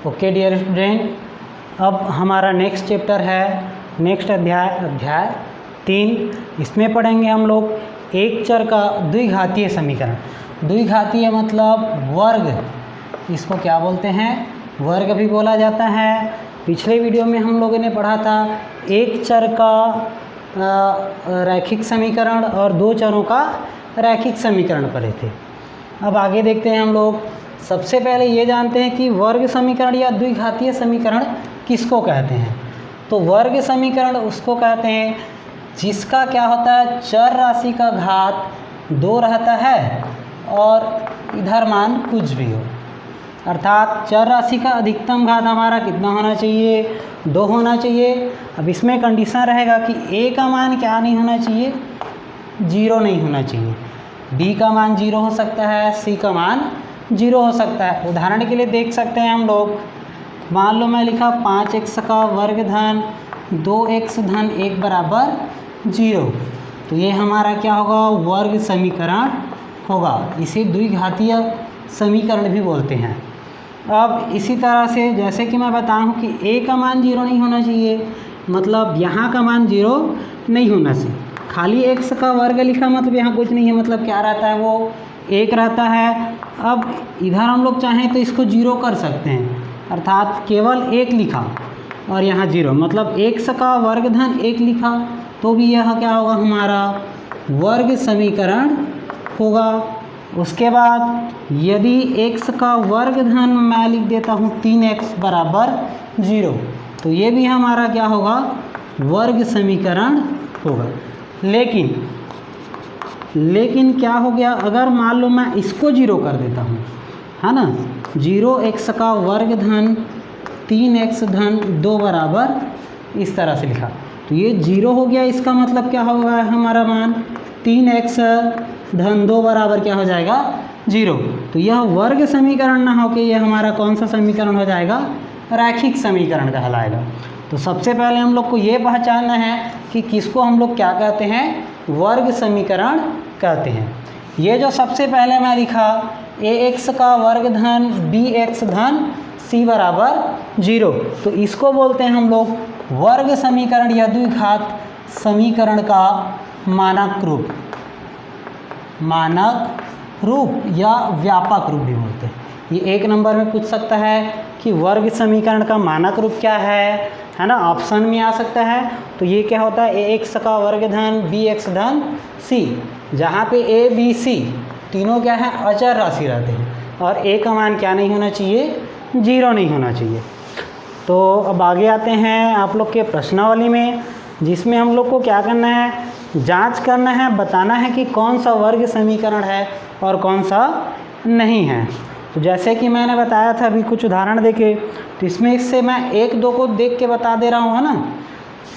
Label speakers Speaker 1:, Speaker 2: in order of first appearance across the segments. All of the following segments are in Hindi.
Speaker 1: ओके डियर स्टूडेंट, अब हमारा नेक्स्ट चैप्टर है, नेक्स्ट अध्याय 3। इसमें पढ़ेंगे हम लोग एक चर का द्विघातीय समीकरण। द्विघातीय मतलब वर्ग, इसको क्या बोलते हैं? वर्ग भी बोला जाता है। पिछले वीडियो में हम लोगों ने पढ़ा था एक चर का रैखिक समीकरण और दो चरों का रैखिक समीकरण पढ़े थे। अब आगे देखते हैं हम लोग। सबसे पहले ये जानते हैं कि वर्ग समीकरण या द्विघातीय समीकरण किसको कहते हैं। तो वर्ग समीकरण उसको कहते हैं जिसका क्या होता है, चर राशि का घात 2 रहता है और इधर मान कुछ भी हो, अर्थात चर राशि का अधिकतम घात हमारा कितना होना चाहिए? 2 होना चाहिए। अब इसमें कंडीशन रहेगा कि a का मान क्या नहीं होना चाहिए? 0 नहीं होना चाहिए। b का मान 0 हो सकता है, c का मान 0 हो सकता है। उदाहरण के लिए देख सकते हैं हम लोग, मान लो मैं लिखा 5x का वर्ग धन 2x धन 1 बराबर 0, तो ये हमारा क्या होगा? वर्ग समीकरण होगा। इसे द्विघातीय समीकरण भी बोलते हैं। अब इसी तरह से जैसे कि मैं बताऊं कि a का मान 0 नहीं होना चाहिए, मतलब यहाँ का मान 0 नहीं होना चाहिए। खाली x का वर्ग लिखा मतलब यहाँ कुछ नहीं है, मतलब क्या रहता है? वो 1 रहता है। अब इधर हम लोग चाहें तो इसको 0 कर सकते हैं, अर्थात केवल 1 लिखा और यहाँ 0, मतलब x का वर्ग धन 1 लिखा तो भी यह क्या होगा? हमारा वर्ग समीकरण होगा। उसके बाद यदि x का वर्ग धन मैं लिख देता हूँ 3x बराबर 0, तो ये भी हमारा क्या होगा? वर्ग समीकरण होगा। लेकिन क्या हो गया अगर मान लो मैं इसको 0 कर देता हूँ, है ना? 0x का वर्ग धन 3x धन 2 बराबर इस तरह से लिखा, तो ये 0 हो गया। इसका मतलब क्या होगा? हमारा मान 3x धन 2 बराबर क्या हो जाएगा? 0। तो यह वर्ग समीकरण ना होकर यह हमारा कौन सा समीकरण हो जाएगा? रैखिक समीकरण कहलाएगा। तो सबसे पहले हम लोग को ये पहचानना है कि किसको हम लोग क्या कहते हैं? वर्ग समीकरण कहते हैं। ये जो सबसे पहले मैं लिखा ax का वर्ग धन bx धन c बराबर 0, तो इसको बोलते हैं हम लोग वर्ग समीकरण या द्विघात समीकरण का मानक रूप या व्यापक रूप भी बोलते हैं। ये 1 नंबर में पूछ सकता है कि वर्ग समीकरण का मानक रूप क्या है ना? ऑप्शन में आ सकता है। तो ये क्या होता है? ax का वर्ग धन bx धन c, जहाँ पे a b c तीनों क्या है? अचर राशि रहते हैं और a का मान क्या नहीं होना चाहिए? 0 नहीं होना चाहिए। तो अब आगे आते हैं आप लोग के प्रश्नावली में, जिसमें हम लोग को क्या करना है? जांच करना है, बताना है कि कौन सा वर्ग समीकरण है और कौन सा नहीं है। तो जैसे कि मैंने बताया था अभी कुछ उदाहरण देके, तो इसमें इससे मैं 1-2 को देख के बता दे रहा हूँ, है ना?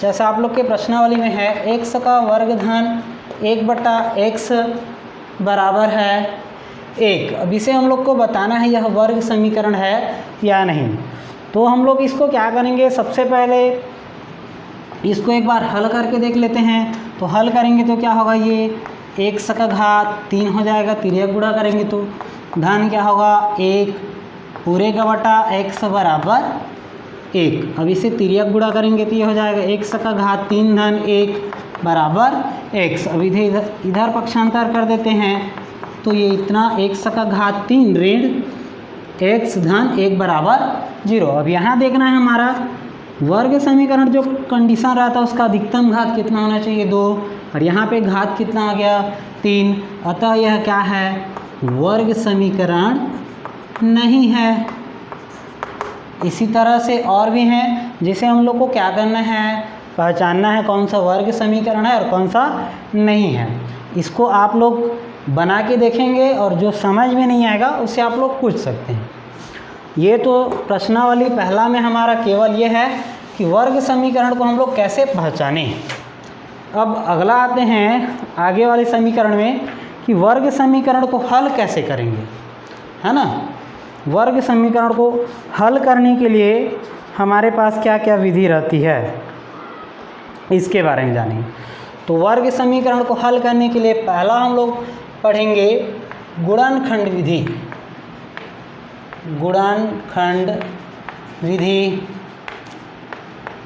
Speaker 1: जैसे आप लोग के प्रश्नावली में है x का वर्ग धन 1/x बराबर है 1। अब इसे हम लोग को बताना है यह वर्ग समीकरण है या नहीं। तो हम लोग इसको क्या करेंगे? सबसे पहले इसको एक बार हल करके देख लेते हैं। तो हल करेंगे तो क्या होगा? ये x का घात 3 हो जाएगा, तिर्यक गुणा करेंगे तो धन क्या होगा? 1 पूरे का बटा x बराबर 1। अब इसे तिर्यक गुणा करेंगे तो ये हो जाएगा x का घात 3 धन 1 बराबर x। अब इधर पक्षांतर कर देते हैं तो ये इतना x का घात 3 ऋण x धन 1 बराबर 0। अब यहाँ देखना है हमारा वर्ग समीकरण जो कंडीशन रहता है उसका अधिकतम घात कितना होना चाहिए? 2, और यहाँ पे घात कितना आ गया? 3। अतः यह क्या है? वर्ग समीकरण नहीं है। इसी तरह से और भी हैं जिसे हम लोग को क्या करना है? पहचानना है कौन सा वर्ग समीकरण है और कौन सा नहीं है। इसको आप लोग बना के देखेंगे और जो समझ में नहीं आएगा उससे आप लोग पूछ सकते हैं। ये तो प्रश्नावली पहला में हमारा केवल ये है कि वर्ग समीकरण को हम लोग कैसे पहचानें। अब अगला आते हैं आगे वाले समीकरण में कि वर्ग समीकरण को हल कैसे करेंगे, है ना? वर्ग समीकरण को हल करने के लिए हमारे पास क्या क्या विधि रहती है, इसके बारे में जानेंगे। तो वर्ग समीकरण को हल करने के लिए पहला हम लोग पढ़ेंगे गुणनखंड विधि। गुणनखंड विधि,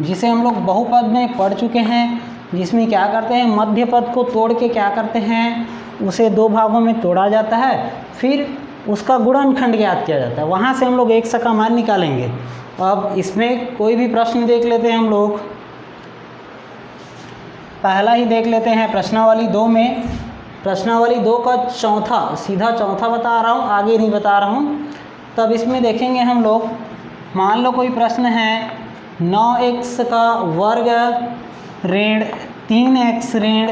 Speaker 1: जिसे हम लोग बहुपद में पढ़ चुके हैं, जिसमें क्या करते हैं, मध्य पद को तोड़ के क्या करते हैं, उसे दो भागों में तोड़ा जाता है, फिर उसका गुणनखंड ज्ञात किया जाता है, वहाँ से हम लोग एक का मान निकालेंगे। अब इसमें कोई भी प्रश्न देख लेते हैं हम लोग। पहला ही देख लेते हैं प्रश्नावली 2 में। प्रश्नावली 2 का चौथा, सीधा चौथा बता रहा हूँ, आगे नहीं बता रहा हूँ। तब इसमें देखेंगे हम लोग, मान लो कोई प्रश्न है 9x का वर्ग ऋण 3x ऋण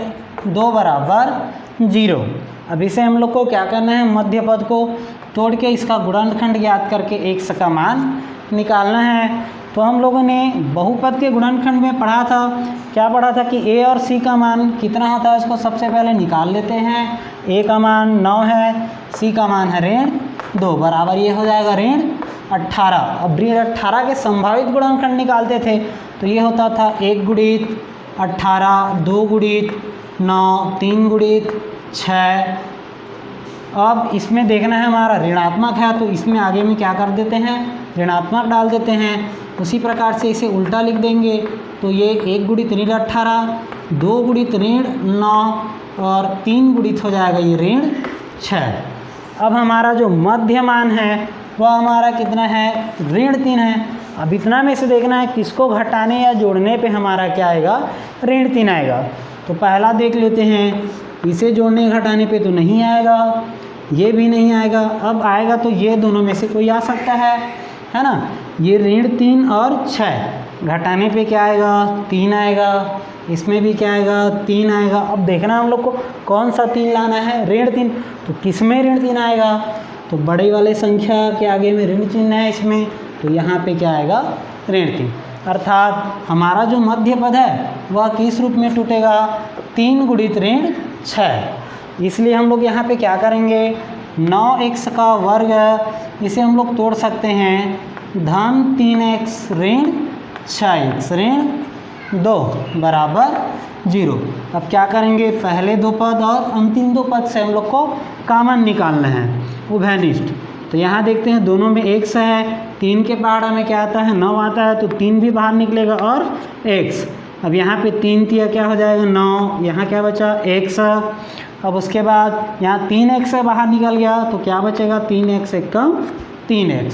Speaker 1: 2 बराबर 0। अब इसे हम लोग को क्या करना है, मध्य पद को तोड़ के इसका गुणनखंड ज्ञात करके x का मान निकालना है। तो हम लोगों ने बहुपद के गुणनखंड में पढ़ा था, क्या पढ़ा था कि a और c का मान कितना होता है, इसको सबसे पहले निकाल लेते हैं। a का मान 9 है, c का मान है ऋण 2 बराबर ये हो जाएगा ऋण 18। अब ऋण 18 के संभावित गुणनखंड निकालते थे, तो ये होता था 1 गुणित 18, 2 गुणित 9, 3 गुणित 6। अब इसमें देखना है हमारा ऋणात्मक है, तो इसमें आगे में क्या कर देते हैं, ऋणात्मक डाल देते हैं। उसी प्रकार से इसे उल्टा लिख देंगे, तो ये 1 गुणित ऋण 18, 2 गुणित ऋण 9 और 3 गुणित हो जाएगा ये ऋण 6। अब हमारा जो मध्य मान है वह हमारा कितना है, ऋण 3 है। अब इतना में से देखना है किसको घटाने या जोड़ने पे हमारा क्या आएगा, ऋण 3 आएगा। तो पहला देख लेते हैं, इसे जोड़ने घटाने पे तो नहीं आएगा, ये भी नहीं आएगा। अब आएगा तो ये दोनों में से कोई आ सकता है ना। ये ऋण 3 और 6 घटाने पे क्या आएगा, 3 आएगा। इसमें भी क्या आएगा, 3 आएगा। अब देखना हम लोग को कौन सा 3 लाना है, ऋण 3। तो किस में ऋण 3 आएगा, तो बड़े वाले संख्या के आगे में ऋण चिन्ह है इसमें, तो यहाँ पे क्या आएगा, ऋण 3। अर्थात हमारा जो मध्य पद है वह किस रूप में टूटेगा, 3 गुणित ऋण 6। इसलिए हम लोग यहाँ पे क्या करेंगे, 9x का वर्ग, इसे हम लोग तोड़ सकते हैं, धन 3x ऋण 6x ऋण 2 बराबर 0। अब क्या करेंगे, पहले दो पद और अंतिम दो पद से हम लोग को कॉमन निकालना है, उभयनिष्ठ। तो यहाँ देखते हैं दोनों में x है, 3 के पहाड़ा में क्या आता है, 9 आता है, तो 3 भी बाहर निकलेगा और x। अब यहाँ पे 3 तिया क्या हो जाएगा, 9, यहाँ क्या बचा, x। अब उसके बाद यहाँ 3x से बाहर निकल गया, तो क्या बचेगा, 3x एक कम 3x।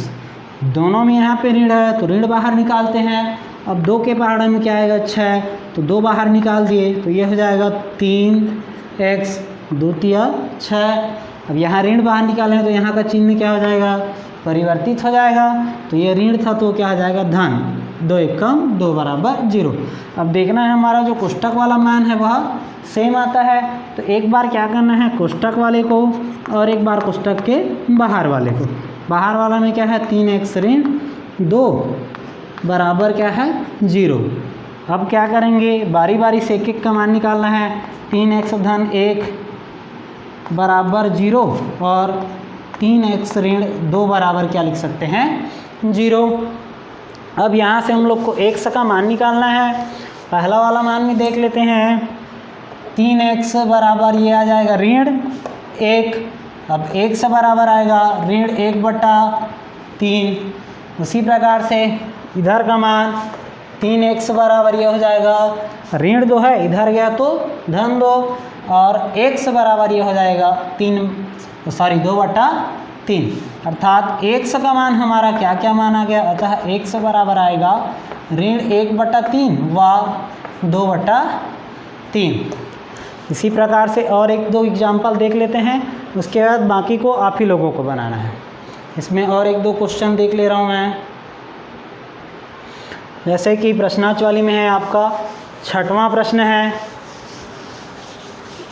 Speaker 1: दोनों में यहाँ पे ऋण है, तो ऋण बाहर निकालते हैं। अब 2 के पहाड़ा में क्या आएगा, 6, तो 2 बाहर निकाल दिए, तो ये हो जाएगा 3x 2 तिया 6। अब यहाँ ऋण बाहर निकालें तो यहाँ का चिन्ह क्या हो जाएगा, परिवर्तित हो जाएगा। तो ये ऋण था तो क्या हो जाएगा, धन 2 एक कम 2 बराबर 0। अब देखना है हमारा जो कोष्टक वाला मान है वह सेम आता है, तो एक बार क्या करना है, कोष्टक वाले को और एक बार कोष्टक के बाहर वाले को। बाहर वाला में क्या है, 3x ऋण 2 बराबर क्या है, 0। अब क्या करेंगे, बारी बारी से एक एक का मान निकालना है। 3x धन 1 बराबर 0 और 3x ऋण 2 बराबर क्या लिख सकते हैं, 0। अब यहाँ से हम लोग को x का मान निकालना है। पहला वाला मान भी देख लेते हैं, 3x बराबर ये आ जाएगा ऋण 1। अब 1 से बराबर आएगा ऋण 1/3। उसी प्रकार से इधर का मान 3x बराबर ये हो जाएगा ऋण 2 है, इधर गया तो धन 2, और x बराबर ये हो जाएगा 2/3। अर्थात x का मान हमारा क्या क्या मान आ गया, अतः x बराबर आएगा ऋण 1/3 व 2/3। इसी प्रकार से और एक दो एग्जाम्पल देख लेते हैं, उसके बाद बाकी को आप ही लोगों को बनाना है। इसमें और एक दो क्वेश्चन देख ले रहा हूँ मैं। जैसे कि प्रश्नाच वाली में है आपका 6वां प्रश्न है,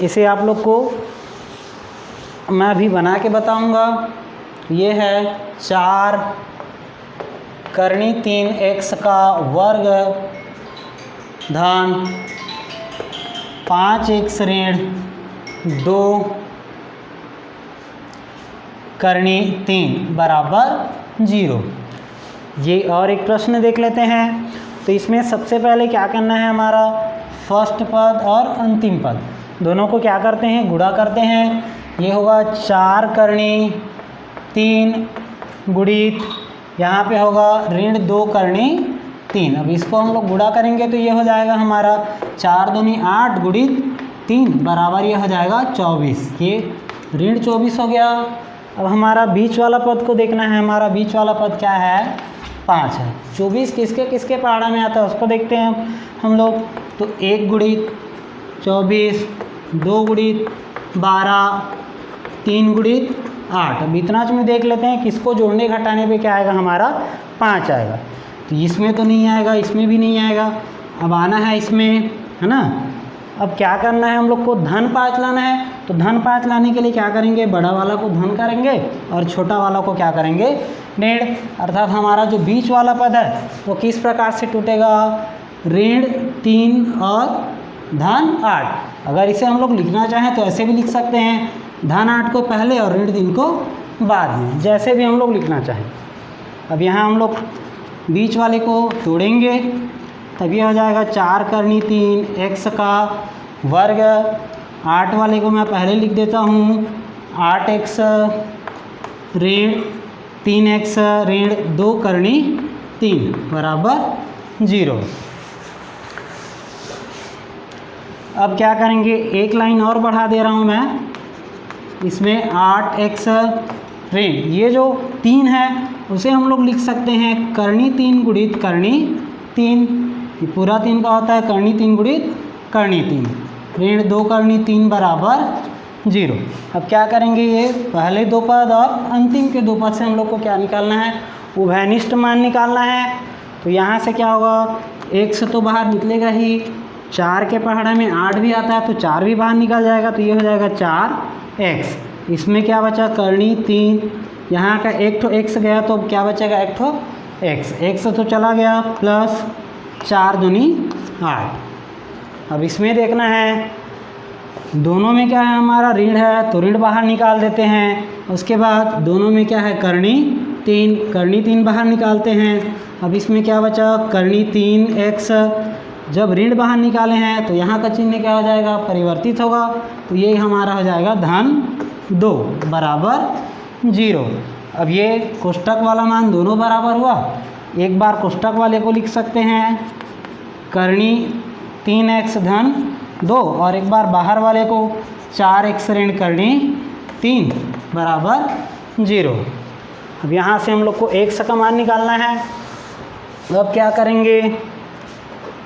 Speaker 1: इसे आप लोग को मैं अभी बना के बताऊंगा। ये है 4 करनी 3x का वर्ग धन 5x ऋण 2 करनी 3 बराबर 0। ये और एक प्रश्न देख लेते हैं। तो इसमें सबसे पहले क्या करना है, हमारा फर्स्ट पद और अंतिम पद दोनों को क्या करते हैं, गुणा करते हैं। ये होगा 4 करनी 3 गुणित यहाँ पे होगा ऋण 2 करनी 3। अब इसको हम लोग गुणा करेंगे तो ये हो जाएगा हमारा 4 दूनी 8 गुणित 3 बराबर ये हो जाएगा 24। ये ऋण 24 हो गया। अब हमारा बीच वाला पद को देखना है। हमारा बीच वाला पद क्या है? 5 है। 24 किसके किसके पहाड़ा में आता है उसको देखते हैं हम लोग। तो 1 गुणित 24, 2 गुणित 12, 3 गुणित 8। अब इतना में देख लेते हैं किसको जोड़ने घटाने पे क्या आएगा हमारा? 5 आएगा। तो इसमें तो नहीं आएगा, इसमें भी नहीं आएगा। अब आना है इसमें, है ना। अब क्या करना है हम लोग को? धन 5 लाना है। तो धन 5 लाने के लिए क्या करेंगे? बड़ा वाला को धन करेंगे और छोटा वाला को क्या करेंगे? ऋण। अर्थात हमारा जो बीच वाला पद है वो किस प्रकार से टूटेगा? ऋण 3 और धन 8। अगर इसे हम लोग लिखना चाहें तो ऐसे भी लिख सकते हैं, धन 8 को पहले और ऋण 3 को बाद में, जैसे भी हम लोग लिखना चाहें। अब यहाँ हम लोग बीच वाले को तोड़ेंगे तब ये हो जाएगा 4 करनी 3 x का वर्ग। 8 वाले को मैं पहले लिख देता हूँ, 8x ऋण 3x ऋण 2 करनी 3 बराबर 0। अब क्या करेंगे? एक लाइन और बढ़ा दे रहा हूँ मैं इसमें। 8x ऋण ये जो 3 है उसे हम लोग लिख सकते हैं करनी 3 गुणित करनी 3। ये पूरा 3 का होता है करनी 3 गुणित करनी 3। ऋण 2 करनी 3 बराबर 0। अब क्या करेंगे? ये पहले दो पद और अंतिम के दो पद से हम लोग को क्या निकालना है? उभयनिष्ठ मान निकालना है। तो यहाँ से क्या होगा? 1 से तो बाहर निकलेगा ही, 4 के पहाड़ा में 8 भी आता है तो 4 भी बाहर निकल जाएगा। तो ये हो जाएगा 4x। इसमें क्या बचा? करनी 3। यहाँ का एक ठो x गया तो क्या बचेगा? एक ठो x। x तो चला गया प्लस 4 दूनी 8। अब इसमें देखना है दोनों में क्या है हमारा? ऋण है तो ऋण बाहर निकाल देते हैं। उसके बाद दोनों में क्या है? करनी 3, करनी 3 बाहर निकालते हैं। अब इसमें क्या बचा? करनी 3x। जब ऋण बाहर निकाले हैं तो यहाँ का चिन्ह क्या हो जाएगा? परिवर्तित होगा। तो ये हमारा हो जाएगा धन 2 बराबर 0। अब ये कोष्टक वाला मान दोनों बराबर हुआ। एक बार कोष्टक वाले को लिख सकते हैं करनी 3x धन 2, और एक बार बाहर वाले को 4x ऋण करनी 3 बराबर 0। अब यहाँ से हम लोग को x का मान निकालना है। अब क्या करेंगे?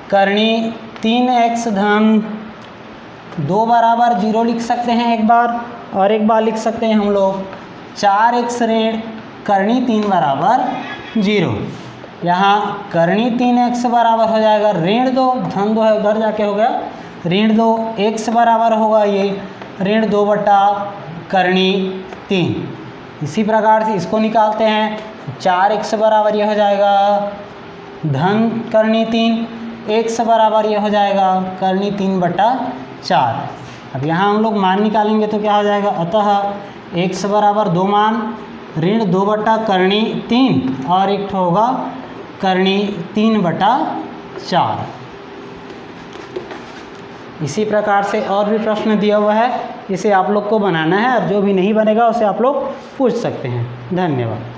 Speaker 1: करनी 3x धन 2 बराबर 0 लिख सकते हैं एक बार, और एक बार लिख सकते हैं हम लोग 4x ऋण करनी 3 बराबर 0। यहाँ करनी 3x बराबर हो जाएगा ऋण 2, धन 2 है उधर जाके हो गया ऋण 2, x बराबर होगा ये ऋण 2 बटा करनी 3। इसी प्रकार से इसको निकालते हैं। 4x बराबर ये हो जाएगा धन करनी 3, x बराबर ये हो जाएगा करनी 3 बटा 4। अब यहाँ हम लोग मान निकालेंगे तो क्या हो जाएगा? अतः x बराबर 2 मान ऋण 2 बटा करनी 3 और एक होगा करनी 3 बटा 4। इसी प्रकार से और भी प्रश्न दिया हुआ है, इसे आप लोग को बनाना है और जो भी नहीं बनेगा उसे आप लोग पूछ सकते हैं। धन्यवाद।